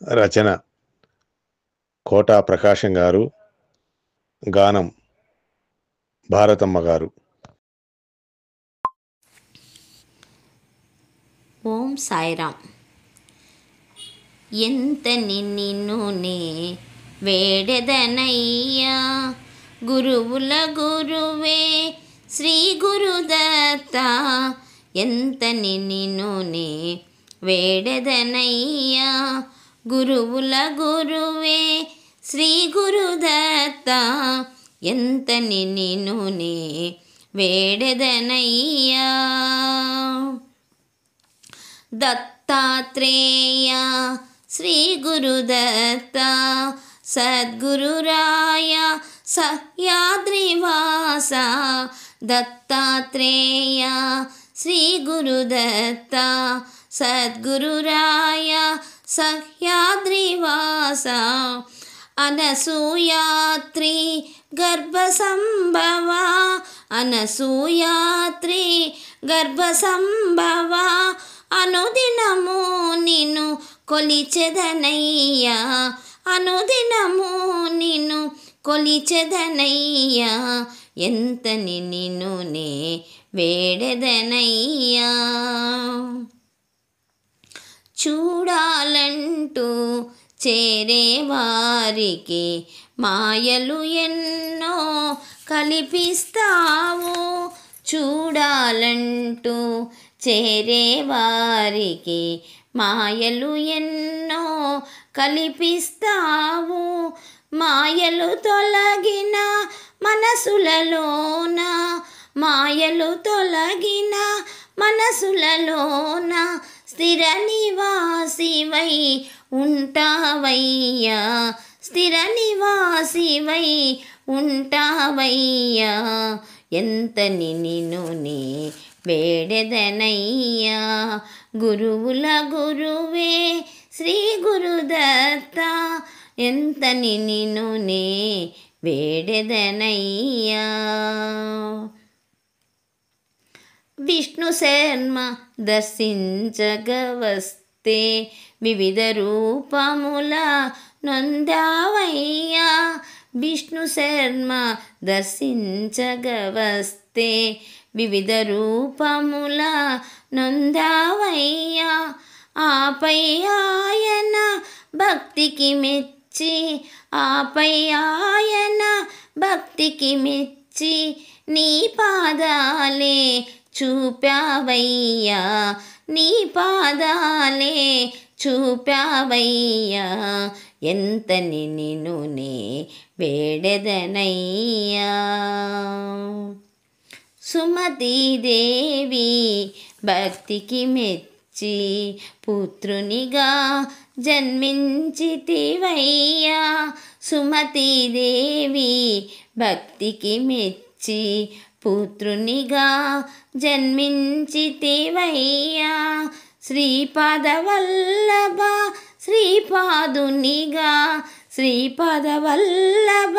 రచన quota ప్రకాశం గారు, గానం భారతమ్మ గారు. ఓం సాయిరామ్. ఎంతని నిన్ను నే వేడెదనయ్యా, గురువుల గురువే శ్రీ గురుదత్త. ఎంతని నిన్ను నే వేడెదనయ్యా, గురువుల గురువే శ్రీ గురుదత్త. ఎంతని నిన్ను నే వేడెదనయ్యా. దత్తాత్రేయ శ్రీ గురుదత్త, సద్గురురాయ సహ్యాద్రివాస. దత్తాత్రేయ శ్రీ గురుదత్త, సద్గురురాయ సహ్యాద్రివాస. అనసూయాత్రి గర్భసంభవ, అనసూయాత్రి గర్భసంభవ. అనుదినము నిన్ను కొలిచెదనయ్యా, అనుదినము నిన్ను కొలిచెదనయ్యా. ఎంతని నిన్ను నే వేడెదనయ్యా. చూడాలంటూ చేరేవారికి మాయలు ఎన్నో కల్పిస్తావు. చూడాలంటూ చేరేవారికి మాయలు ఎన్నో కల్పిస్తావు. మాయలు తొలగిన మనసులలోన, మాయలు తొలగిన మనసులలోన స్థిర నివాసివై ఉంటావయ్యా, స్థిర నివాసివై ఉంటావయ్యా. ఎంతని నిన్ను నే వేడెదనయ్యా, గురువుల గురువే శ్రీ గురుదత్త. ఎంతని నిన్ను నే వేడెదనయ్యా. విష్ణు శర్మ దర్శించగవస్తే వివిధ రూపముల నొందావయ్యా. విష్ణు శర్మ దర్శించగవస్తే వివిధ రూపముల నొందావయ్యా. ఆపై ఆయన భక్తికి మెచ్చి, ఆపై ఆయన భక్తికి మెచ్చి నీ పాదాలే చూపావయ్యా, నీ పాదాలే చూపావయ్యా. ఎంతని నిన్ను నే వేడెదనయ్యా. సుమతీదేవి భక్తికి మెచ్చి పుత్రునిగా జన్మించితివయ్యా. సుమతీదేవి భక్తికి మెచ్చి పుత్రునిగా జన్మించితివయ్యా. శ్రీపాదవల్లభ శ్రీపాదునిగా, శ్రీపాదవల్లభ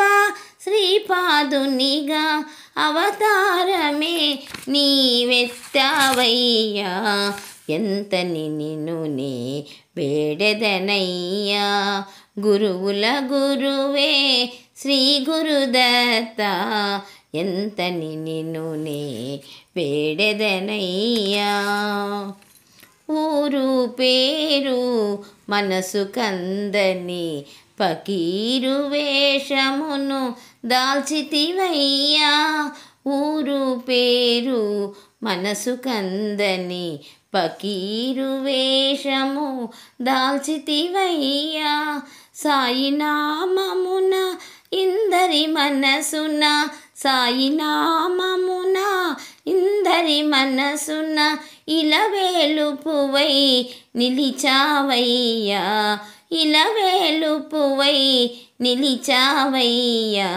శ్రీపాదునిగా అవతారమే నీవెత్తావయ్యా. ఎంతని నిన్ను నే వేడెదనయ్యా, గురువుల గురువే శ్రీ గురుదత్త. ఎంతని నిన్ను నే వేడెదనయ్యా. ఊరు పేరు మనసు కందని పకీరు వేషమును దాల్చితివయ్యా. ఊరు పేరు మనసు కందని పకీరు వేషము దాల్చితివయ్యా. సాయి నామమున ఇందరి మనసున, సాయి నామమున ఇందరి మనసున ఇలవేలుపువై నిలిచావయ్యా, ఇలవేలుపువై నిలిచావయ్యా.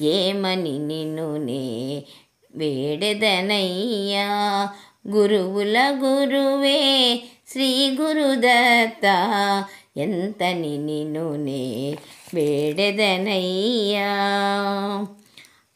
ఏమని నిన్ను నే వేడెదనయ్యా, గురువుల గురువే శ్రీ గురుదత్త. ఎంతని నిన్ను నే వేడెదనయ్యా.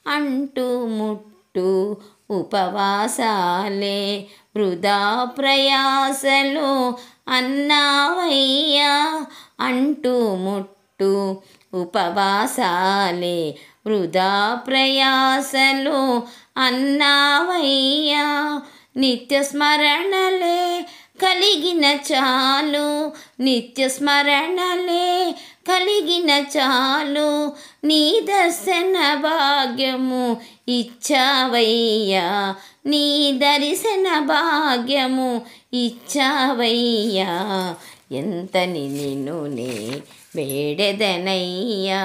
అంటూ ముట్టు ఉపవాసాలే వృధా ప్రయాసలు అన్నావయ్యా. అంటూ ముట్టు ఉపవాసాలే వృధా ప్రయాసలు అన్నావయ్యా. నిత్య స్మరణలే కలిగిన చాలు, నిత్య స్మరణలే కలిగిన చాలు, నీ దర్శన భాగ్యము ఇచ్చావయ్యా, నీ దర్శన భాగ్యము ఇచ్చావయ్యా. ఎంతని నిన్ను నే వేడెదనయ్యా.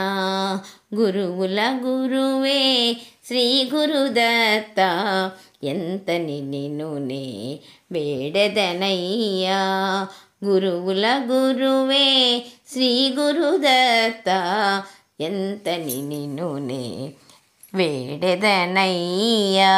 గురువుల గురువే శ్రీ గురుదత్త, ఎంతని నిన్ను నే వేడెదనయ్యా. గురువుల గురువే శ్రీ గురుదత్త, ఎంతని నిన్ను నే వేడెదనయ్యా.